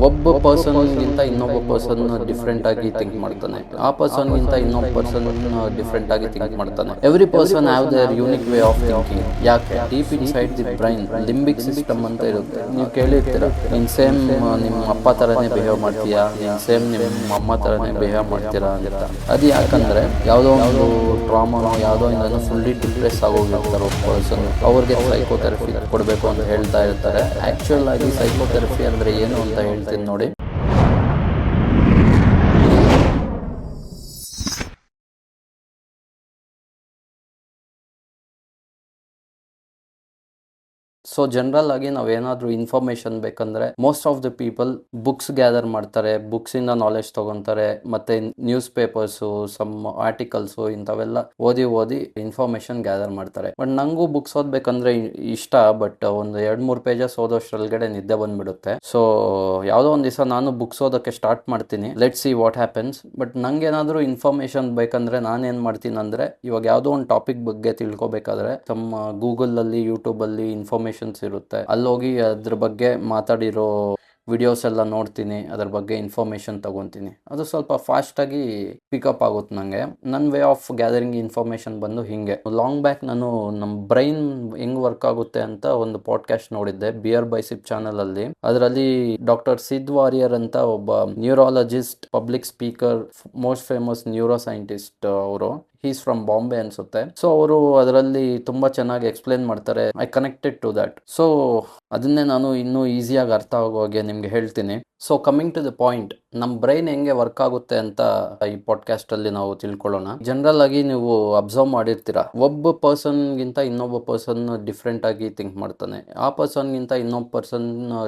ಒಬ್ಬ ಪರ್ಸನ್ಗಿಂತ ಇನ್ನೊಬ್ಬ person different ಆಗಿ ಥಿಂಕ್ ಮಾಡ್ತಾನೆ, ಆ ಪರ್ಸನ್ಗಿಂತ ಇನ್ನೊಬ್ಬ ಪರ್ಸನ್ ಡಿಫ್ರೆಂಟ್ ಆಗಿ ಥಿಂಕ್ ಮಾಡ್ತಾನೆ. Every person have their unique way of thinking. ಯಾಕೆ? Deep inside the brain limbic system ಅಂತ ಇರುತ್ತೆ. ನೀವು ಕೇಳಿರ್ತೀರ, ನೀನ್ ಸೇಮ್ ನಿಮ್ಮ ಅಪ್ಪ ತರನೇ ಬಿಹೇವ್ ಮಾಡ್ತೀಯಾ, ನೀನ್ ಸೇಮ್ ನಿಮ್ಮ ಅಮ್ಮ ತರನೇ ಬಿಹೇವ್ ಮಾಡ್ತೀರಾ ಅಂತ. ಅದು ಯಾಕಂದ್ರೆ ಯಾವುದೋ ಒಂದು ಟ್ರಾಮಾನೋ ಯಾವುದೋ ಇಂದನೋ ಫುಲ್ಲಿ ಡಿಪ್ರೆಸ್ ಆಗೋಗಿರ್ತಾರೆ ಒಬ್ಬ ಪರ್ಸನ್. ಅವ್ರಿಗೆ ಸೈಕೋಥೆರಪಿ ಕೊಡಬೇಕು ಅಂತ ಹೇಳ್ತಾ ಇರ್ತಾರೆ. ಆಕ್ಚುಯಲ್ ಆಗಿ ಸೈಕೋಥೆರಪಿ ಅಂದ್ರೆ ಏನು ಅಂತ ಹೇಳ್ತೀನಿ ನೋಡಿ. ಸೊ ಜನರಲ್ ಆಗಿ ನಾವೇನಾದ್ರೂ ಇನ್ಫಾರ್ಮೇಶನ್ ಬೇಕಂದ್ರೆ most of the people books gather ಮಾಡ್ತಾರೆ, ಬುಕ್ಸ್ ಇಂದ ನಾಲೆಜ್ ತಗೊಂತಾರೆ, ಮತ್ತೆ ನ್ಯೂಸ್ ಪೇಪರ್ಸು, ಸಮ್ ಆರ್ಟಿಕಲ್ಸು ಇಂಥವೆಲ್ಲ ಓದಿ ಇನ್ಫಾರ್ಮೇಶನ್ ಗ್ಯಾದರ್ ಮಾಡ್ತಾರೆ. ಬಟ್ ನಂಗೂ ಬುಕ್ಸ್ ಓದ್ಬೇಕಂದ್ರೆ ಇಷ್ಟ, ಬಟ್ ಒಂದು 2-3 ಪೇಜಸ್ ಓದೋಷ್ಟ್ರೊಳಗಡೆ ನಿದ್ದೆ ಬಂದ್ಬಿಡುತ್ತೆ. ಸೊ ಯಾವುದೋ ಒಂದು ದಿವಸ ನಾನು ಬುಕ್ಸ್ ಓದೋಕ್ಕೆ ಸ್ಟಾರ್ಟ್ ಮಾಡ್ತೀನಿ, let see what happens. But ನಂಗೆ ಏನಾದರೂ ಇನ್ಫಾರ್ಮೇಶನ್ ಬೇಕಂದ್ರೆ ನಾನೇನು ಮಾಡ್ತೀನಿ ಅಂದ್ರೆ, ಇವಾಗ ಯಾವುದೋ ಒಂದು ಟಾಪಿಕ್ ಬಗ್ಗೆ ತಿಳ್ಕೊಬೇಕಾದ್ರೆ ತಮ್ಮ ಗೂಗಲಲ್ಲಿ ಯೂಟ್ಯೂಬಲ್ಲಿ ಇನ್ಫಾರ್ಮೇಶನ್ ಇರುತ್ತೆ, ಅಲ್ಲೋಗಿ ಅದ್ರ ಬಗ್ಗೆ ಮಾತಾಡಿರೋ ವಿಡಿಯೋಸ್ ಎಲ್ಲ ನೋಡ್ತೀನಿ, ಅದ್ರ ಬಗ್ಗೆ ಇನ್ಫಾರ್ಮೇಶನ್ ತಗೊತೀನಿ. ಅದು ಸ್ವಲ್ಪ ಫಾಸ್ಟ್ ಆಗಿ ಪಿಕಪ್ ಆಗುತ್ತೆ ನಂಗೆ. ನನ್ನ ವೇ ಆಫ್ ಗ್ಯಾದರಿಂಗ್ ಇನ್ಫಾರ್ಮೇಶನ್ ಬಂದು ಹಿಂಗೆ. ಲಾಂಗ್ ಬ್ಯಾಕ್ ನಾನು ನಮ್ಮ ಬ್ರೈನ್ ಹೆಂಗ್ ವರ್ಕ್ ಆಗುತ್ತೆ ಅಂತ ಒಂದು ಪಾಡ್ಕಾಸ್ಟ್ ನೋಡಿದ್ದೆ, ಬಿಯರ್ ಬೈಸಿಪ್ ಚಾನಲ್ ಅಲ್ಲಿ. ಅದರಲ್ಲಿ ಡಾಕ್ಟರ್ ಸಿದ್ ವಾರಿಯರ್ ಅಂತ ಒಬ್ಬ neurologist, public speaker, most famous neuro scientist ಅವರು. ಈಸ್ ಫ್ರಮ್ ಬಾಂಬೆ ಅನ್ಸುತ್ತೆ. ಸೊ ಅವರು ಅದರಲ್ಲಿ ತುಂಬಾ ಚೆನ್ನಾಗಿ ಎಕ್ಸ್ಪ್ಲೇನ್ ಮಾಡ್ತಾರೆ. I connected to that. So ಅದನ್ನೇ ನಾನು ಇನ್ನೂ ಈಸಿಯಾಗಿ ಅರ್ಥ ಆಗೋ ಹಾಗೆ ನಿಮ್ಗೆ ಹೇಳ್ತೀನಿ. So coming to the point, ನಮ್ಮ ಬ್ರೈನ್ ಹೆಂಗೆ ವರ್ಕ್ ಆಗುತ್ತೆ ಅಂತ ಈ ಪಾಡ್ಕಾಸ್ಟ್ ಅಲ್ಲಿ ನಾವು ತಿಳ್ಕೊಳ್ಳೋಣ. ಜನರಲ್ ಆಗಿ ನೀವು ಅಬ್ಸರ್ವ್ ಮಾಡಿರ್ತೀರಾ, ಒಬ್ಬ ಪರ್ಸನ್ ಗಿಂತ ಇನ್ನೊಬ್ಬ ಪರ್ಸನ್ ಡಿಫ್ರೆಂಟ್ ಆಗಿ ಥಿಂಕ್ ಮಾಡ್ತಾನೆ, ಆ ಪರ್ಸನ್ ಗಿಂತ ಇನ್ನೊಬ್ಬ ಪರ್ಸನ್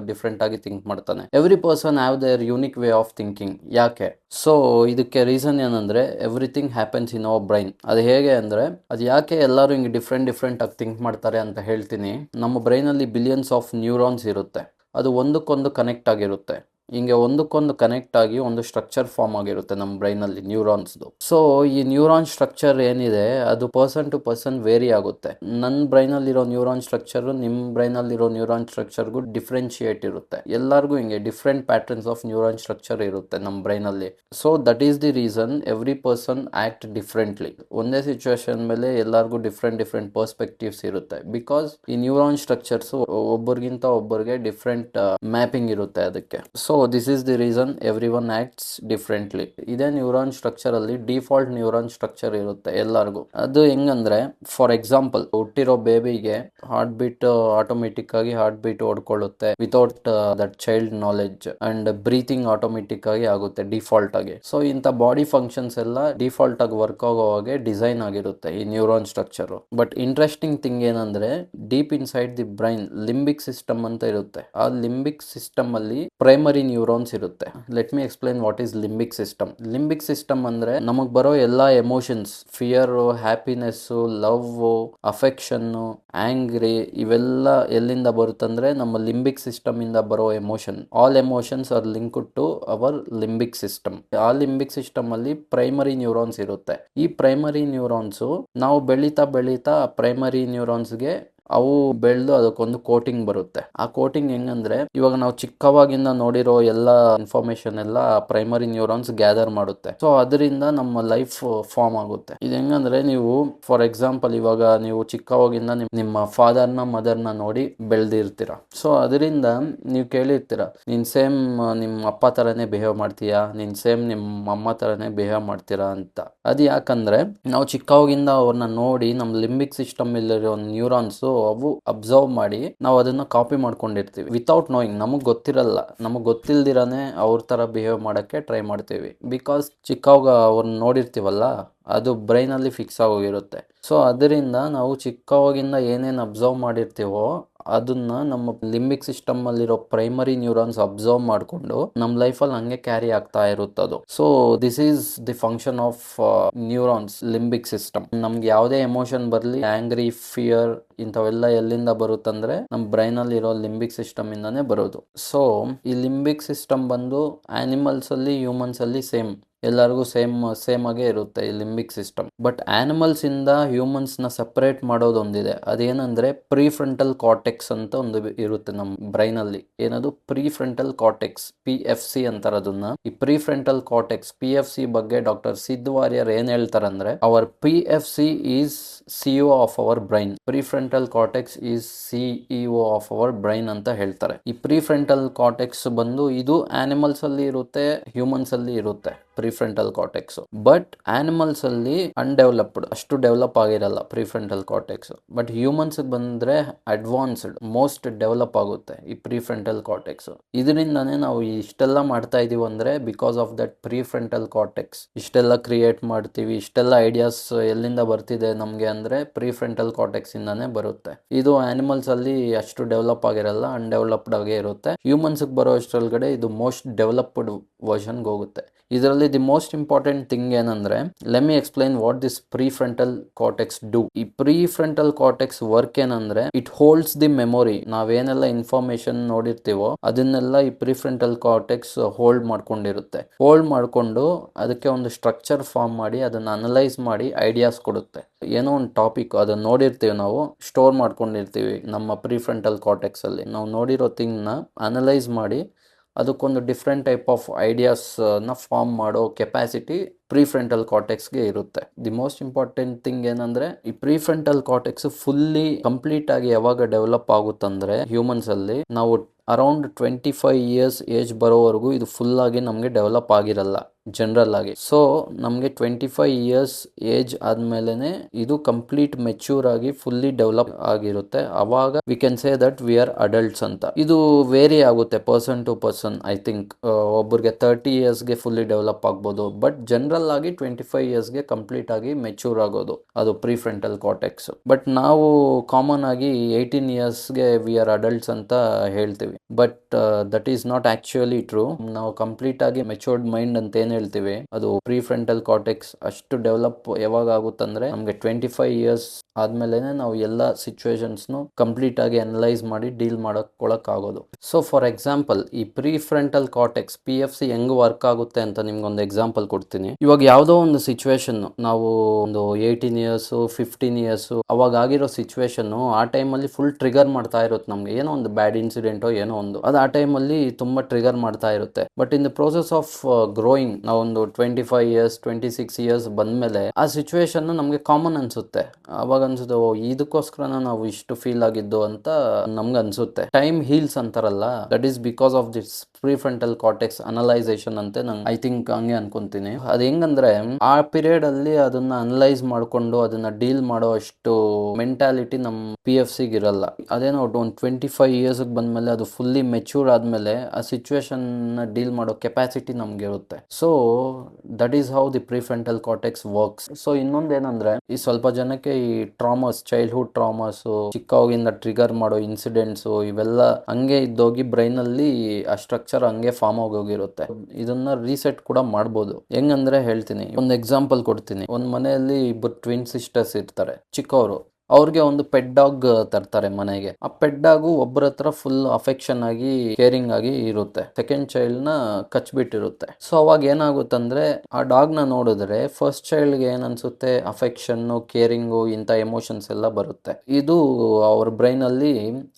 ಡಿಫ್ರೆಂಟ್ ಆಗಿ ಥಿಂಕ್ ಮಾಡ್ತಾನೆ. Every person have their unique way of thinking. ಯಾಕೆ? ಸೊ ಇದಕ್ಕೆ ರೀಸನ್ ಏನಂದ್ರೆ, everything happens in our brain. ಅದು ಹೇಗೆ ಅಂದ್ರೆ, ಅದು ಯಾಕೆ ಎಲ್ಲರೂ ಹಿಂಗೆ ಡಿಫ್ರೆಂಟ್ ಆಗಿ ಥಿಂಕ್ ಮಾಡ್ತಾರೆ ಅಂತ ಹೇಳ್ತೀನಿ. ನಮ್ಮ ಬ್ರೈನ್ ಅಲ್ಲಿ ಬಿಲಿಯನ್ಸ್ ಆಫ್ ನ್ಯೂರಾನ್ಸ್ ಇರುತ್ತೆ. ಅದು ಒಂದಕ್ಕೊಂದು ಕನೆಕ್ಟ್ ಆಗಿರುತ್ತೆ. ಹಿಂಗೆ ಒಂದಕ್ಕೊಂದು ಕನೆಕ್ಟ್ ಆಗಿ ಒಂದು ಸ್ಟ್ರಕ್ಚರ್ ಫಾರ್ಮ್ ಆಗಿರುತ್ತೆ ನಮ್ಮ ಬ್ರೈನಲ್ಲಿ, ನ್ಯೂರಾನ್ಸ್ದು. ಸೊ ಈ ನ್ಯೂರಾನ್ ಸ್ಟ್ರಕ್ಚರ್ ಏನಿದೆ ಅದು ಪರ್ಸನ್ ಟು ಪರ್ಸನ್ ವೇರಿ ಆಗುತ್ತೆ. ನನ್ನ ಬ್ರೈನಲ್ಲಿರೋ ನ್ಯೂರಾನ್ ಸ್ಟ್ರಕ್ಚರ್ ನಿಮ್ಮ ಬ್ರೈನಲ್ಲಿರೋ ನ್ಯೂರಾನ್ ಸ್ಟ್ರಕ್ಚರ್ಗೂ ಡಿಫ್ರೆನ್ಶಿಯೇಟ್ ಇರುತ್ತೆ. ಎಲ್ಲರಿಗೂ ಹಿಂಗೆ different patterns of neuron structure ಇರುತ್ತೆ ನಮ್ಮ ಬ್ರೈನಲ್ಲಿ. So that is the reason every person act differently. ಒಂದೇ ಸಿಚುವೇಶನ್ ಮೇಲೆ ಎಲ್ಲರಿಗೂ ಡಿಫ್ರೆಂಟ್ ಪರ್ಸ್ಪೆಕ್ಟಿವ್ಸ್ ಇರುತ್ತೆ. ಬಿಕಾಸ್ ಈ ನ್ಯೂರಾನ್ ಸ್ಟ್ರಕ್ಚರ್ಸ್ ಒಬ್ಬರಿಗಿಂತ ಒಬ್ಬರಿಗೆ ಡಿಫ್ರೆಂಟ್ ಮ್ಯಾಪಿಂಗ್ ಇರುತ್ತೆ ಅದಕ್ಕೆ. So this is the reason every one acts differently. ಇದೇ ನ್ಯೂರಾನ್ ಸ್ಟ್ರಕ್ಚರ್ ಅಲ್ಲಿ ಡಿಫಾಲ್ಟ್ ನ್ಯೂರಾನ್ ಸ್ಟ್ರಕ್ಚರ್ ಇರುತ್ತೆ ಎಲ್ಲರಿಗೂ. ಅದು ಹೆಂಗಂದ್ರೆ, ಫಾರ್ ಎಕ್ಸಾಂಪಲ್, ಹುಟ್ಟಿರೋ ಬೇಬಿಗೆ ಹಾರ್ಟ್ ಬೀಟ್ ಆಟೋಮೆಟಿಕ್ ಆಗಿ ಹಾರ್ಟ್ ಬೀಟ್ ಓಡ್ಕೊಳ್ಳುತ್ತೆ without that child knowledge, and breathing automatic ಆಗಿ ಆಗುತ್ತೆ ಡಿಫಾಲ್ಟ್ ಆಗಿ. ಸೊ ಇಂಥ ಬಾಡಿ ಫಂಕ್ಷನ್ಸ್ ಎಲ್ಲ ಡಿಫಾಲ್ಟ್ ಆಗಿ ವರ್ಕ್ ಆಗೋ ಹಾಗೆ ಡಿಸೈನ್ ಆಗಿರುತ್ತೆ ಈ neuron structure. But interesting thing ಏನಂದ್ರೆ, deep inside the brain limbic system ಅಂತ ಇರುತ್ತೆ. ಆ ಲಿಂಬಿಕ್ ಸಿಸ್ಟಮ್ ಅಲ್ಲಿ ಪ್ರೈಮರಿ ನ್ಯೂರಾನ್ಸ್ ಇರುತ್ತೆ. Let me explain what is limbic system. Limbic system ಅಂದ್ರೆ ನಮಗ್ ಬರೋ ಎಲ್ಲಾ emotions, fear, happiness, love, affection, angry, ಇವೆಲ್ಲ ಎಲ್ಲಿಂದ ಬರುತ್ತಂದ್ರೆ ನಮ್ಮ ಲಿಂಬಿಕ್ ಸಿಸ್ಟಮ್ ಇಂದ ಬರೋ emotion. All emotions are linked to our limbic system. ಆ ಲಿಂಬಿಕ್ ಸಿಸ್ಟಮ್ ಅಲ್ಲಿ ಪ್ರೈಮರಿ ನ್ಯೂರಾನ್ಸ್ ಇರುತ್ತೆ. ಈ ಪ್ರೈಮರಿ ನ್ಯೂರಾನ್ಸ್ ನಾವು ಬೆಳೀತಾ ಪ್ರೈಮರಿ ನ್ಯೂರಾನ್ಸ್ಗೆ ಅವು ಬೆಳೆದು ಅದಕ್ಕೊಂದು ಕೋಟಿಂಗ್ ಬರುತ್ತೆ. ಆ ಕೋಟಿಂಗ್ ಹೆಂಗಂದ್ರೆ, ಇವಾಗ ನಾವು ಚಿಕ್ಕವಾಗಿಂದ ನೋಡಿರೋ ಎಲ್ಲ ಇನ್ಫಾರ್ಮೇಶನ್ ಎಲ್ಲ ಪ್ರೈಮರಿ ನ್ಯೂರಾನ್ಸ್ ಗ್ಯಾದರ್ ಮಾಡುತ್ತೆ. ಸೊ ಅದರಿಂದ ನಮ್ಮ ಲೈಫ್ ಫಾರ್ಮ್ ಆಗುತ್ತೆ. ಇದು ಹೆಂಗಂದ್ರೆ, ನೀವು ಫಾರ್ ಎಕ್ಸಾಂಪಲ್ ಇವಾಗ ನೀವು ಚಿಕ್ಕವಾಗಿಂದ ನಿಮ್ಮ ಫಾದರ್ನ ಮದರ್ನ ನೋಡಿ ಬೆಳೆದಿರ್ತೀರ. ಸೊ ಅದರಿಂದ ನೀವು ಕೇಳಿರ್ತೀರ, ನೀನ್ ಸೇಮ್ ನಿಮ್ಮ ಅಪ್ಪ ತರನೇ ಬಿಹೇವ್ ಮಾಡ್ತೀಯಾ, ನೀನ್ ಸೇಮ್ ನಿಮ್ಮ ಅಮ್ಮ ತರನೇ ಬಿಹೇವ್ ಮಾಡ್ತೀರಾ ಅಂತ. ಅದು ಯಾಕಂದ್ರೆ ನಾವು ಚಿಕ್ಕವಾಗಿಂದ ಅವ್ರನ್ನ ನೋಡಿ ನಮ್ಮ ಲಿಂಬಿಕ್ ಸಿಸ್ಟಮ್ ಇಲ್ಲಿರೋ ನ್ಯೂರಾನ್ಸ್ ಅವು ಅಬ್ಸರ್ವ್ ಮಾಡಿ ನಾವು ಅದನ್ನ ಕಾಪಿ ಮಾಡ್ಕೊಂಡಿರ್ತೀವಿ ವಿತೌಟ್ ನೋಯಿಂಗ್. ನಮಗ್ ಗೊತ್ತಿರಲ್ಲ, ನಮಗ್ ಗೊತ್ತಿಲ್ದಿರಾನೆ ಅವ್ರ ತರ ಬಿಹೇವ್ ಮಾಡಕ್ಕೆ ಟ್ರೈ ಮಾಡ್ತೀವಿ. ಬಿಕಾಸ್ ಚಿಕ್ಕವಾಗ ಅವ್ರನ್ನ ನೋಡಿರ್ತೀವಲ್ಲ, ಅದು ಬ್ರೈನ್ ಅಲ್ಲಿ ಫಿಕ್ಸ್ ಆಗೋಗಿರುತ್ತೆ. ಸೊ ಅದರಿಂದ ನಾವು ಚಿಕ್ಕವಾಗಿಂದ ಏನೇನು ಅಬ್ಸರ್ವ್ ಮಾಡಿರ್ತೀವೋ ಅದನ್ನ ನಮ್ಮ ಲಿಂಬಿಕ್ ಸಿಸ್ಟಮ್ ಅಲ್ಲಿರೋ ಪ್ರೈಮರಿ ನ್ಯೂರಾನ್ಸ್ ಅಬ್ಸರ್ವ್ ಮಾಡಿಕೊಂಡು ನಮ್ಮ ಲೈಫಲ್ಲಿ ಹಂಗೆ ಕ್ಯಾರಿ ಆಗ್ತಾ ಇರುತ್ತದು. So this is the function of neurons, limbic system. ನಮ್ಗೆ ಯಾವುದೇ ಎಮೋಷನ್ ಬರಲಿ, ಆಂಗ್ರಿ, ಫಿಯರ್, ಇಂಥವೆಲ್ಲ ಎಲ್ಲಿಂದ ಬರುತ್ತಂದ್ರೆ ನಮ್ಮ ಬ್ರೈನ್ ಅಲ್ಲಿ ಇರೋ ಲಿಂಬಿಕ್ ಸಿಸ್ಟಮ್ ಇಂದಾನೆ ಬರೋದು. ಸೊ ಈ ಲಿಂಬಿಕ್ ಸಿಸ್ಟಮ್ ಬಂದು ಆನಿಮಲ್ಸ್ ಅಲ್ಲಿ, ಹ್ಯೂಮನ್ಸ್ ಅಲ್ಲಿ ಸೇಮ್ ಎಲ್ಲರಿಗೂ ಸೇಮ್ ಆಗೇ ಇರುತ್ತೆ ಈ ಲಿಂಬಿಕ್ ಸಿಸ್ಟಮ್. ಬಟ್ ಆನಿಮಲ್ಸ್ ಇಂದ ಹ್ಯೂಮನ್ಸ್ ನ ಸಪರೇಟ್ ಮಾಡೋದೊಂದಿದೆ, ಅದೇನಂದ್ರೆ ಪ್ರೀಫ್ರಂಟಲ್ ಕಾರ್ಟೆಕ್ಸ್ ಅಂತ ಒಂದು ಇರುತ್ತೆ ನಮ್ಮ ಬ್ರೈನ್ ಅಲ್ಲಿ. ಏನದು ಪ್ರೀಫ್ರಂಟಲ್ ಕಾರ್ಟೆಕ್ಸ್, PFC ಅಂತಾರೆ ಅದನ್ನ. ಈ ಪ್ರೀಫ್ರಂಟಲ್ ಕಾರ್ಟೆಕ್ಸ್ PFC ಬಗ್ಗೆ ಡಾಕ್ಟರ್ ಸಿದ್ ವಾರಿಯರ್ ಏನ್ ಹೇಳ್ತಾರಂದ್ರೆ, our PFC is CEO of our brain, prefrontal cortex is CEO of our brain ಅಂತ ಹೇಳ್ತಾರೆ. ಈ ಪ್ರೀಫ್ರಂಟಲ್ ಕಾರ್ಟೆಕ್ಸ್ ಬಂದು ಇದು ಆನಿಮಲ್ಸ್ ಅಲ್ಲಿ ಇರುತ್ತೆ, ಹ್ಯೂಮನ್ಸ್ ಅಲ್ಲಿ ಇರುತ್ತೆ ಪ್ರಿಫ್ರಂಟಲ್ ಕಾರ್ಟೆಕ್ಸ್. ಬಟ್ ಆನಿಮಲ್ಸ್ ಅಲ್ಲಿ ಅನ್ಡೆವಲಪ್ಡ್, ಅಷ್ಟು ಡೆವಲಪ್ ಆಗಿರಲ್ಲ ಪ್ರಿಫ್ರಂಟಲ್ ಕಾರ್ಟೆಕ್ಸ್. ಬಟ್ ಹ್ಯೂಮನ್ಸ್ ಬಂದ್ರೆ ಅಡ್ವಾನ್ಸ್ಡ್, ಮೋಸ್ಟ್ ಡೆವಲಪ್ ಆಗುತ್ತೆ ಈ ಪ್ರಿಫ್ರಂಟಲ್ ಕಾರ್ಟೆಕ್ಸ್. ಇದರಿಂದಾನೇ ನಾವು ಇಷ್ಟೆಲ್ಲ ಮಾಡ್ತಾ ಇದೀವಿ ಅಂದ್ರೆ because of that prefrontal cortex. ಇಷ್ಟೆಲ್ಲ ಕ್ರಿಯೇಟ್ ಮಾಡ್ತೀವಿ, ಇಷ್ಟೆಲ್ಲ ಐಡಿಯಾಸ್ ಎಲ್ಲಿಂದ ಬರ್ತಿದೆ ನಮ್ಗೆ ಅಂದ್ರೆ ಪ್ರಿಫ್ರಂಟಲ್ ಕಾರ್ಟೆಕ್ಸ್ ಇಂದಾನೇ ಬರುತ್ತೆ. ಇದು ಆನಿಮಲ್ಸ್ ಅಲ್ಲಿ ಅಷ್ಟು ಡೆವಲಪ್ ಆಗಿರಲ್ಲ, ಅನ್ಡೆವಲಪ್ಡ್ ಆಗೇ ಇರುತ್ತೆ. ಹ್ಯೂಮನ್ಸ್ ಬರೋ ಅಷ್ಟರೊಳಗಡೆ ಇದು ಮೋಸ್ಟ್ ಡೆವಲಪ್ಡ್ ವರ್ಷನ್ಗೆ ಹೋಗುತ್ತೆ. ಇದರಲ್ಲಿ ದಿ ಮೋಸ್ಟ್ ಇಂಪಾರ್ಟೆಂಟ್ ಥಿಂಗ್ ಏನಂದ್ರೆ, let me explain what this prefrontal cortex do. ಈ ಪ್ರೀಫ್ರಂಟಲ್ ಕಾರ್ಟೆಕ್ಸ್ ವರ್ಕ್ ಏನಂದ್ರೆ, ಇಟ್ ಹೋಲ್ಡ್ಸ್ ದಿ ಮೆಮೊರಿ. ನಾವೇನೆಲ್ಲ ಇನ್ಫಾರ್ಮೇಶನ್ ನೋಡಿರ್ತೀವೋ ಅದನ್ನೆಲ್ಲ ಈ ಪ್ರೀಫ್ರಂಟಲ್ ಕಾರ್ಟೆಕ್ಸ್ ಹೋಲ್ಡ್ ಮಾಡ್ಕೊಂಡಿರುತ್ತೆ. ಹೋಲ್ಡ್ ಮಾಡ್ಕೊಂಡು ಅದಕ್ಕೆ ಒಂದು ಸ್ಟ್ರಕ್ಚರ್ ಫಾರ್ಮ್ ಮಾಡಿ ಅದನ್ನ ಅನಲೈಸ್ ಮಾಡಿ ಐಡಿಯಾಸ್ ಕೊಡುತ್ತೆ. ಏನೋ ಒಂದು ಟಾಪಿಕ್ ಅದನ್ನ ನೋಡಿರ್ತೀವಿ, ನಾವು ಸ್ಟೋರ್ ಮಾಡ್ಕೊಂಡಿರ್ತೀವಿ ನಮ್ಮ ಪ್ರೀಫ್ರಂಟಲ್ ಕಾರ್ಟೆಕ್ಸ್ ಅಲ್ಲಿ. ನಾವು ನೋಡಿರೋ ಥಿಂಗ್ ನ ಅನಲೈಸ್ ಮಾಡಿ ಅದಕ್ಕೊಂದು ಡಿಫ್ರೆಂಟ್ ಟೈಪ್ ಆಫ್ ಐಡಿಯಾಸ್ ನ ಫಾರ್ಮ್ ಮಾಡೋ ಕೆಪಾಸಿಟಿ ಪ್ರೀಫ್ರಂಟಲ್ ಕಾರ್ಟೆಕ್ಸ್ಗೆ ಇರುತ್ತೆ. ದಿ ಮೋಸ್ಟ್ ಇಂಪಾರ್ಟೆಂಟ್ ಥಿಂಗ್ ಏನಂದ್ರೆ, ಈ ಪ್ರೀಫ್ರಂಟಲ್ ಕಾರ್ಟೆಕ್ಸ್ ಫುಲ್ಲಿ ಕಂಪ್ಲೀಟ್ ಆಗಿ ಯಾವಾಗ ಡೆವಲಪ್ ಆಗುತ್ತಂದ್ರೆ ಹ್ಯೂಮನ್ಸ್ ಅಲ್ಲಿ, ನಾವು ಅರೌಂಡ್ 25 ಇಯರ್ಸ್ ಏಜ್ ಬರೋವರೆಗೂ ಇದು ಫುಲ್ ಆಗಿ ನಮಗೆ ಡೆವಲಪ್ ಆಗಿರಲ್ಲ ಜನರಲ್ ಆಗಿ. ಸೊ ನಮಗೆ 25 ಇಯರ್ಸ್ ಏಜ್ ಆದ್ಮೇಲೆ ಇದು ಕಂಪ್ಲೀಟ್ ಮೆಚ್ಯೂರ್ ಆಗಿ ಫುಲ್ಲಿ ಡೆವಲಪ್ ಆಗಿರುತ್ತೆ. ಅವಾಗ we can say that we are adults ಅಂತ. ಇದು ವೇರಿ ಆಗುತ್ತೆ person to person. I think ಒಬ್ಬರಿಗೆ 30 ಇಯರ್ಸ್ಗೆ ಫುಲ್ಲಿ ಡೆವಲಪ್ ಆಗ್ಬೋದು, ಬಟ್ ಜನರಲ್ ಆಗಿ 25 ಇಯರ್ಸ್ಗೆ ಕಂಪ್ಲೀಟ್ ಆಗಿ ಮೆಚ್ಯೂರ್ ಆಗೋದು ಅದು ಪ್ರೀಫ್ರಂಟಲ್ ಕಾರ್ಟೆಕ್ಸ್. ಬಟ್ ನಾವು ಕಾಮನ್ ಆಗಿ 18 ಇಯರ್ಸ್ಗೆ ವಿ ಆರ್ ಅಡಲ್ಟ್ಸ್ ಅಂತ ಹೇಳ್ತೀವಿ. But that is not actually true. ನಾವು ಕಂಪ್ಲೀಟ್ ಆಗಿ ಮೆಚೂರ್ಡ್ ಮೈಂಡ್ ಅಂತ ಏನ್ ಹೇಳ್ತೀವಿ, ಅದು ಪ್ರೀಫ್ರಂಟಲ್ ಕಾರ್ಟೆಕ್ಸ್ ಅಷ್ಟು ಡೆವಲಪ್ ಯಾವಾಗ ಆಗುತ್ತಂದ್ರೆ ನಮ್ಗೆ 25 ಇಯರ್ಸ್ ಆದ್ಮೇಲೆ ನಾವು ಎಲ್ಲ ಸಿಚುವೇಶನ್ಸ್ ಕಂಪ್ಲೀಟ್ ಆಗಿ ಅನಲೈಸ್ ಮಾಡಿ ಡೀಲ್ ಮಾಡಕ್ ಆಗೋದು. ಸೊ ಫಾರ್ ಎಕ್ಸಾಂಪಲ್, ಈ ಪ್ರೀಫ್ರಂಟಲ್ ಕಾರ್ಟೆಕ್ಸ್ PFC ಹೆಂಗ್ ವರ್ಕ್ ಆಗುತ್ತೆ ಅಂತ ನಿಮ್ಗೊಂದು ಎಕ್ಸಾಂಪಲ್ ಕೊಡ್ತೀನಿ. ಇವಾಗ ಯಾವ್ದೋ ಒಂದು ಸಿಚುವೇಶನ್, ನಾವು ಒಂದು 18 ಇಯರ್ಸ್ 15 ಇಯರ್ಸ್ ಅವಾಗ ಆಗಿರೋ ಸಿಚುವೇಶನ್ ಆ ಟೈಮಲ್ಲಿ ಫುಲ್ ಟ್ರಿಗರ್ ಮಾಡ್ತಾ ಇರುತ್ತೆ ನಮ್ಗೆ. ಏನೋ ಒಂದು ಬ್ಯಾಡ್ ಇನ್ಸಿಡೆಂಟೋ ಏನೋ ಒಂದು, ಅದು ಆ ಟೈಮಲ್ಲಿ ತುಂಬಾ ಟ್ರಿಗರ್ ಮಾಡ್ತಾ ಇರುತ್ತೆ. But in the process of growing, ನಾವೊಂದು 25 ಇಯರ್ಸ್ 26 ಇಯರ್ಸ್ ಬಂದ್ಮೇಲೆ ಆ ಸಿಚುವೇಶನ್ ನಮ್ಗೆ ಕಾಮನ್ ಅನ್ಸುತ್ತೆ. ಅವಾಗ ಅನ್ಸುತ್ತೆ, ಓ ಇದಕ್ಕೋಸ್ಕರನ ನಾವು ಇಷ್ಟು ಫೀಲ್ ಆಗಿದ್ದು ಅಂತ ನಮ್ಗೆ ಅನ್ಸುತ್ತೆ. ಟೈಮ್ ಹೀಲ್ಸ್ ಅಂತಾರಲ್ಲ, that is because of this prefrontal cortex analysation ಅಂತ ನಂಗೆ ಐ ಥಿಂಕ್ ಹಂಗೆ ಅನ್ಕೊಂತೀನಿ. ಅದ್ ಹೆಂಗಂದ್ರೆ, ಆ ಪೀರಿಯಡ್ ಅಲ್ಲಿ ಅದನ್ನ ಅನಲೈಸ್ ಮಾಡ್ಕೊಂಡು ಅದನ್ನ ಡೀಲ್ ಮಾಡೋ ಅಷ್ಟು ಮೆಂಟಾಲಿಟಿ ನಮ್ PFC ಇರಲ್ಲ. ಅದೇನೋ ಒಂದು 25 ಇಯರ್ಸ್ ಬಂದ್ಮೇಲೆ ಅದು ಫುಲ್ಲಿ ಮೆಚ್ಯೂರ್ ಆದ್ಮೇಲೆ ಆ ಸಿಚುವೇಶನ್ ಡೀಲ್ ಮಾಡೋ ಕೆಪಾಸಿಟಿ ನಮ್ಗೆ ಇರುತ್ತೆ. So that is how the prefrontal cortex works. So ಇನ್ನೊಂದೇನಂದ್ರೆ, ಈ ಸ್ವಲ್ಪ ಜನಕ್ಕೆ ಈ ಟ್ರಾಮಾಸ್, ಚೈಲ್ಡ್ಹುಡ್ ಟ್ರಾಮಾಸ್, ಚಿಕ್ಕವಾಗಿಂದ ಟ್ರಿಗರ್ ಮಾಡೋ ಇನ್ಸಿಡೆಂಟ್ಸ್ ಇವೆಲ್ಲ ಹಂಗೆ ಇದ್ದೋಗಿ ಬ್ರೈನ್ ಅಲ್ಲಿ ಆ ಸ್ಟ್ರಕ್ಚರ್ ಹಂಗೆ ಫಾರ್ಮ್ ಆಗೋಗಿರುತ್ತೆ. ಇದನ್ನ ರೀಸೆಟ್ ಕೂಡ ಮಾಡ್ಬೋದು. ಹೆಂಗಂದ್ರೆ ಹೇಳ್ತೀನಿ, ಒಂದು ಎಕ್ಸಾಂಪಲ್ ಕೊಡ್ತೀನಿ. ಒಂದ್ ಮನೆಯಲ್ಲಿ ಇಬ್ಬರು ಟ್ವಿನ್ ಸಿಸ್ಟರ್ಸ್ ಇರ್ತಾರೆ, ಚಿಕ್ಕವರು. ಅವ್ರಿಗೆ ಒಂದು ಪೆಟ್ ಡಾಗ್ ತರ್ತಾರೆ ಮನೆಗೆ. ಆ ಪೆಟ್ ಡಾಗು ಒಬ್ಬರ ಹತ್ರ ಫುಲ್ ಅಫೆಕ್ಷನ್ ಆಗಿ ಕೇರಿಂಗ್ ಆಗಿ ಇರುತ್ತೆ, ಸೆಕೆಂಡ್ ಚೈಲ್ಡ್ ನ ಕಚ್ಬಿಟ್ಟಿರುತ್ತೆ. ಸೊ ಅವಾಗ ಏನಾಗುತ್ತಂದ್ರೆ, ಆ ಡಾಗ್ ನ ನೋಡಿದ್ರೆ ಫಸ್ಟ್ ಚೈಲ್ಡ್ ಗೆ ಏನ್ ಅನ್ಸುತ್ತೆ, ಅಫೆಕ್ಷನ್, ಕೇರಿಂಗು, ಇಂಥ ಎಮೋಷನ್ಸ್ ಎಲ್ಲ ಬರುತ್ತೆ. ಇದು ಅವ್ರ ಬ್ರೈನ್ ಅಲ್ಲಿ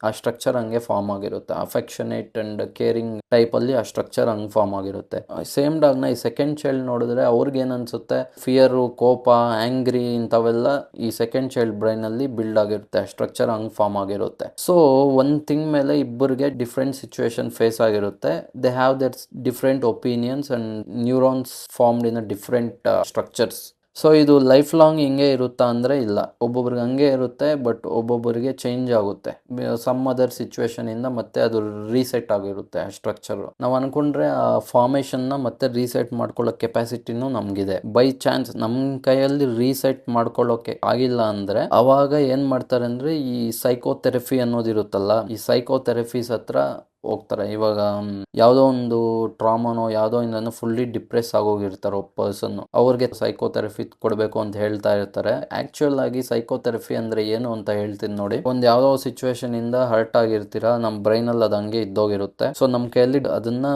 ಆ ಸ್ಟ್ರಕ್ಚರ್ ಹಂಗೆ ಫಾರ್ಮ್ ಆಗಿರುತ್ತೆ. ಅಫೆಕ್ಷನೇಟ್ ಅಂಡ್ ಕೇರಿಂಗ್ ಟೈಪ್ ಅಲ್ಲಿ ಆ ಸ್ಟ್ರಕ್ಚರ್ ಹಂಗ್ ಫಾರ್ಮ್ ಆಗಿರುತ್ತೆ. ಸೇಮ್ ಡಾಗ್ ನ ಈ ಸೆಕೆಂಡ್ ಚೈಲ್ಡ್ ನೋಡಿದ್ರೆ ಅವ್ರಿಗೆ ಏನ್ ಅನ್ಸುತ್ತೆ, ಫಿಯರ್, ಕೋಪ, ಆಂಗ್ರಿ ಇಂಥವೆಲ್ಲ ಈ ಸೆಕೆಂಡ್ ಚೈಲ್ಡ್ ಬ್ರೈನ್ ಅಲ್ಲಿ ಬಿಲ್ಡ್ ಆಗಿರುತ್ತೆ, ಸ್ಟ್ರಕ್ಚರ್ ಹಂಗ್ ಫಾರ್ಮ್ ಆಗಿರುತ್ತೆ. ಸೊ ಒಂದ್ ಥಿಂಗ್ ಮೇಲೆ ಇಬ್ಬರಿಗೆ ಡಿಫ್ರೆಂಟ್ ಸಿಚುವೇಶನ್ ಫೇಸ್ ಆಗಿರುತ್ತೆ. They have there different opinions and neurons formed in different structures. So ಇದು ಲೈಫ್ ಲಾಂಗ್ ಹಿಂಗೆ ಇರುತ್ತಾ ಅಂದ್ರೆ ಇಲ್ಲ, ಒಬ್ಬೊಬ್ರಿಗೆ ಹಂಗೆ ಇರುತ್ತೆ, ಬಟ್ ಒಬ್ಬೊಬ್ಬರಿಗೆ ಚೇಂಜ್ ಆಗುತ್ತೆ ಸಮ್ ಅದರ್ ಸಿಚುವೇಶನ್ ಇಂದ. ಮತ್ತೆ ಅದು ರೀಸೆಟ್ ಆಗಿರುತ್ತೆ ಆ ಸ್ಟ್ರಕ್ಚರ್. ನಾವು ಅನ್ಕೊಂಡ್ರೆ ಆ ಫಾರ್ಮೇಶನ್ ನ ಮತ್ತೆ ರೀಸೆಟ್ ಮಾಡ್ಕೊಳ್ಳೋ ಕೆಪಾಸಿಟಿನೂ ನಮ್ಗಿದೆ. ಬೈ ಚಾನ್ಸ್ ನಮ್ ಕೈಯಲ್ಲಿ ರೀಸೆಟ್ ಮಾಡ್ಕೊಳ್ಳೋಕೆ ಆಗಿಲ್ಲ ಅಂದ್ರೆ ಅವಾಗ ಏನ್ ಮಾಡ್ತಾರೆ ಅಂದ್ರೆ, ಈ ಸೈಕೋಥೆರಪಿ ಅನ್ನೋದಿರುತ್ತಲ್ಲ, ಈ ಸೈಕೋಥೆರಪೀಸ್ ಹತ್ರ ಹೋಗ್ತಾರೆ. ಇವಾಗ ಯಾವುದೋ ಒಂದು ಟ್ರಾಮಾನೋ ಯಾವುದೋ ಇಂದನೋ ಫುಲ್ಲಿ ಡಿಪ್ರೆಸ್ ಆಗೋಗಿರ್ತಾರೆ ಒಬ್ಬ ಪರ್ಸನ್, ಅವ್ರಿಗೆ ಸೈಕೋಥೆರಪಿ ಕೊಡಬೇಕು ಅಂತ ಹೇಳ್ತಾ ಇರ್ತಾರೆ. ಆಕ್ಚುಯಲ್ ಆಗಿ ಸೈಕೋಥೆರಪಿ ಅಂದ್ರೆ ಏನು ಅಂತ ಹೇಳ್ತೀನಿ ನೋಡಿ. ಒಂದ್ ಯಾವ್ದೋ ಸಿಚುವೇಶನ್ ಇಂದ ಹರ್ಟ್ ಆಗಿರ್ತೀರಾ, ನಮ್ ಬ್ರೈನ್ ಅಲ್ಲಿ ಅದು ಹಂಗೆ ಇದ್ದೋಗಿರುತ್ತೆ. ಸೊ ನಮ್ ಕೈಯಲ್ಲಿ ಅದನ್ನ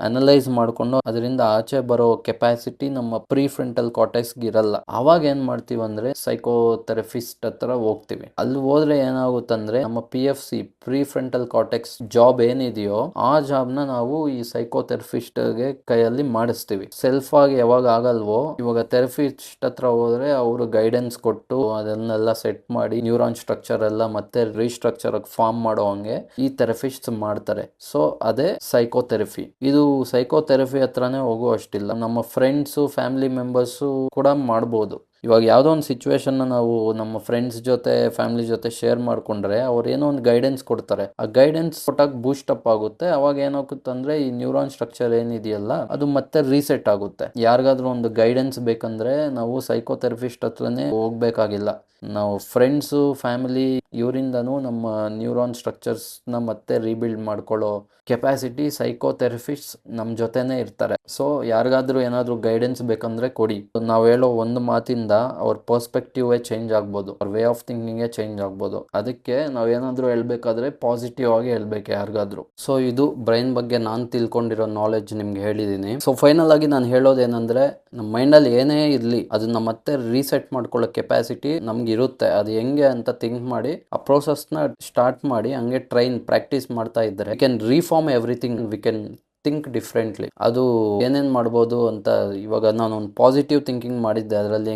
ಅನಲೈಸ್ ಮಾಡ್ಕೊಂಡು ಅದರಿಂದ ಆಚೆ ಬರೋ ಕೆಪಾಸಿಟಿ ನಮ್ಮ ಪ್ರೀ ಫ್ರಂಟಲ್ ಕಾರ್ಟೆಕ್ಸ್ ಇರಲ್ಲ. ಅವಾಗ ಏನ್ ಮಾಡ್ತೀವಿ ಅಂದ್ರೆ ಸೈಕೋಥೆರಪಿಸ್ಟ್ ಹತ್ರ ಹೋಗ್ತೀವಿ. ಅಲ್ಲಿ ಹೋದ್ರೆ ಏನಾಗುತ್ತಂದ್ರೆ ನಮ್ಮ PFC pre frontal cortex job ಏನಿದೆಯೋ ಆ ಜಾಬ್ ನ ನಾವು ಈ ಸೈಕೋಥೆರಪಿಸ್ಟ್ ಗೆ ಕೈಯಲ್ಲಿ ಮಾಡಿಸ್ತೀವಿ. ಸೆಲ್ಫ್ ಆಗಿ ಯಾವಾಗ ಆಗಲ್ವೋ, ಇವಾಗ ಥೆರಪಿಸ್ಟ್ ಹತ್ರ ಹೋದ್ರೆ ಅವರು ಗೈಡೆನ್ಸ್ ಕೊಟ್ಟು ಅದನ್ನೆಲ್ಲ ಸೆಟ್ ಮಾಡಿ ನ್ಯೂರಾನ್ ಸ್ಟ್ರಕ್ಚರ್ ಎಲ್ಲ ಮತ್ತೆ ರೀಸ್ಟ್ರಕ್ಚರ್ ಫಾರ್ಮ್ ಮಾಡೋ ಹಂಗೆ ಈ ಥೆರಪಿಸ್ಟ್ ಮಾಡ್ತಾರೆ. ಸೊ ಅದೇ ಸೈಕೋಥೆರಪಿ. ಇದು ಸೈಕೋಥೆರಪಿ ಹತ್ರನೇ ಹೋಗುವಷ್ಟಿಲ್ಲ, ನಮ್ಮ ಫ್ರೆಂಡ್ಸ್ ಫ್ಯಾಮಿಲಿ ಮೆಂಬರ್ಸ್ ಕೂಡ ಮಾಡ್ಬೋದು. ಇವಾಗ ಯಾವುದೋ ಒಂದು ಸಿಚುವೇಶನ್ ನಾವು ನಮ್ಮ ಫ್ರೆಂಡ್ಸ್ ಜೊತೆ ಫ್ಯಾಮಿಲಿ ಜೊತೆ ಶೇರ್ ಮಾಡ್ಕೊಂಡ್ರೆ ಅವ್ರು ಏನೋ ಒಂದು ಗೈಡೆನ್ಸ್ ಕೊಡ್ತಾರೆ. ಆ ಗೈಡೆನ್ಸ್ ಕೊಟ್ಟಾಗ ಬೂಸ್ಟ್ ಅಪ್ ಆಗುತ್ತೆ. ಅವಾಗ ಏನಾಗುತ್ತೆ ಅಂದ್ರೆ ಈ ನ್ಯೂರಾನ್ ಸ್ಟ್ರಕ್ಚರ್ ಏನಿದೆಯಲ್ಲ ಅದು ಮತ್ತೆ ರೀಸೆಟ್ ಆಗುತ್ತೆ. ಯಾರಿಗಾದ್ರೂ ಒಂದು ಗೈಡೆನ್ಸ್ ಬೇಕಂದ್ರೆ ನಾವು ಸೈಕೋಥೆರಪಿಸ್ಟ್ ಹತ್ರನೇ ಹೋಗ್ಬೇಕಾಗಿಲ್ಲ. ನಾವು ಫ್ರೆಂಡ್ಸು ಫ್ಯಾಮಿಲಿ ಇವರಿಂದನೂ ನಮ್ಮ ನ್ಯೂರಾನ್ ಸ್ಟ್ರಕ್ಚರ್ಸ್ ನ ಮತ್ತೆ ರೀಬಿಲ್ಡ್ ಮಾಡ್ಕೊಳ್ಳೋ ಕೆಪಾಸಿಟಿ ಸೈಕೋಥೆರಪಿಸ್ಟ್ ನಮ್ಮ ಜೊತೆನೇ ಇರ್ತಾರೆ. ಸೊ ಯಾರಿಗಾದ್ರೂ ಏನಾದ್ರೂ ಗೈಡೆನ್ಸ್ ಬೇಕಂದ್ರೆ ಕೊಡಿ. ನಾವು ಹೇಳೋ ಒಂದು ಮಾತಿಂದ ಅವ್ರ ಪರ್ಸ್ಪೆಕ್ಟಿವ್ ಚೇಂಜ್ ಆಗ್ಬೋದು, ಅವ್ರ ವೇ ಆಫ್ ಥಿಂಕಿಂಗ್ ಚೇಂಜ್ ಆಗ್ಬೋದು. ಅದಕ್ಕೆ ನಾವ್ ಏನಾದ್ರೂ ಹೇಳ್ಬೇಕಾದ್ರೆ ಪಾಸಿಟಿವ್ ಆಗಿ ಹೇಳ್ಬೇಕು ಯಾರಿಗಾದ್ರೂ. ಸೊ ಇದು ಬ್ರೈನ್ ಬಗ್ಗೆ ನಾನು ತಿಳ್ಕೊಂಡಿರೋ ನಾಲೆಡ್ಜ್ ನಿಮ್ಗೆ ಹೇಳಿದೀನಿ. ಸೊ ಫೈನಲ್ ಆಗಿ ನಾನು ಹೇಳೋದೇನಂದ್ರೆ, ನಮ್ಮ ಮೈಂಡಲ್ಲಿ ಏನೇ ಇರಲಿ ಅದನ್ನ ಮತ್ತೆ ರೀಸೆಟ್ ಮಾಡ್ಕೊಳ್ಳೋ ಕೆಪಾಸಿಟಿ ನಮ್ಗೆ ಇರುತ್ತೆ. ಅದು ಹೆಂಗೆ ಅಂತ ಥಿಂಕ್ ಮಾಡಿ ಆ ಪ್ರೋಸೆಸ್ನ ಸ್ಟಾರ್ಟ್ ಮಾಡಿ ಹಂಗೆ ಪ್ರಾಕ್ಟೀಸ್ ಮಾಡ್ತಾ ಇದ್ದರೆ we can reform everything, we can think differently. ಅದು ಏನೇನು ಮಾಡ್ಬೋದು ಅಂತ ಇವಾಗ ನಾನು ಒಂದು ಪಾಸಿಟಿವ್ ಥಿಂಕಿಂಗ್ ಮಾಡಿದ್ದೆ, ಅದರಲ್ಲಿ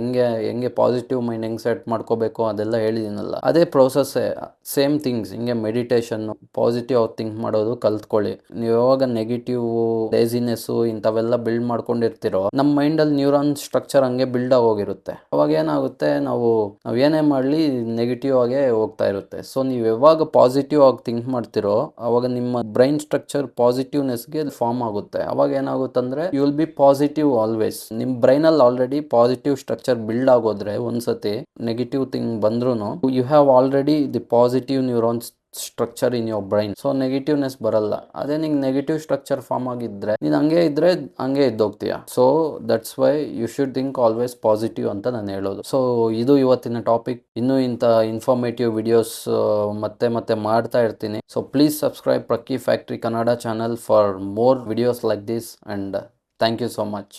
ಹೆಂಗೆ ಪಾಸಿಟಿವ್ ಮೈಂಡ್ ಹೆಂಗೆ ಸೆಟ್ ಮಾಡ್ಕೋಬೇಕು ಅದೆಲ್ಲ ಹೇಳಿದ್ದೀನಲ್ಲ, ಅದೇ ಪ್ರೋಸೆಸ್ಸೇ. ಸೇಮ್ ಥಿಂಗ್ಸ್ ಹಿಂಗೆ ಮೆಡಿಟೇಷನ್ ಪಾಸಿಟಿವ್ ಆಗಿ ಥಿಂಕ್ ಮಾಡೋದು ಕಲ್ತ್ಕೊಳ್ಳಿ. ನೀವು ಯಾವಾಗ ನೆಗೆಟಿವ್ ಲೇಸಿನೆಸ್ಸು ಇಂಥವೆಲ್ಲ ಬಿಲ್ಡ್ ಮಾಡ್ಕೊಂಡಿರ್ತೀರೋ ನಮ್ಮ ಮೈಂಡಲ್ಲಿ ನ್ಯೂರಾನ್ ಸ್ಟ್ರಕ್ಚರ್ ಹಂಗೆ ಬಿಲ್ಡ್ ಆಗೋಗಿರುತ್ತೆ. ಅವಾಗ ಏನಾಗುತ್ತೆ, ನಾವು ಏನೇ ಮಾಡಲಿ ನೆಗೆಟಿವ್ ಆಗೇ ಹೋಗ್ತಾ ಇರುತ್ತೆ. ಸೊ ನೀವು ಯಾವಾಗ ಪಾಸಿಟಿವ್ ಆಗಿ ಥಿಂಕ್ ಮಾಡ್ತಿರೋ ಅವಾಗ ನಿಮ್ಮ ಬ್ರೈನ್ ಸ್ಟ್ರಕ್ಚರ್ ಪಾಸಿಟಿವ್ನೆಸ್ಗೆ ಫಾರ್ಮ್ ಆಗುತ್ತೆ. ಅವಾಗ ಏನಾಗುತ್ತೆ ಅಂದ್ರೆ you will be positive always. ನಿಮ್ ಬ್ರೈನ್ ಅಲ್ಲಿ ಆಲ್ರೆಡಿ ಪಾಸಿಟಿವ್ ಸ್ಟ್ರಕ್ಚರ್ ಬಿಲ್ಡ್ ಆಗೋದ್ರೆ ಒಂದ್ಸತಿ ನೆಗೆಟಿವ್ ಥಿಂಗ್ ಬಂದ್ರು you have already the positive neurons structure in your brain. So negativeness ಬರಲ್ಲ. ಅದೇ ನಿಂಗೆ ನೆಗೆಟಿವ್ ಸ್ಟ್ರಕ್ಚರ್ ಫಾರ್ಮ್ ಆಗಿದ್ರೆ ನೀನ್ ಹಂಗೆ ಇದ್ರೆ ಹಂಗೆ ಇದ್ದೋಗ್ತೀಯ. So that's why you should think always positive ಅಂತ ನಾನು ಹೇಳೋದು. ಸೊ ಇದು ಇವತ್ತಿನ ಟಾಪಿಕ್. ಇನ್ನೂ ಇಂಥ ಇನ್ಫಾರ್ಮೇಟಿವ್ ವಿಡಿಯೋಸ್ ಮತ್ತೆ ಮಾಡ್ತಾ ಇರ್ತೀನಿ. So please subscribe Prakki factory Kannada channel for more videos like this, and thank you so much.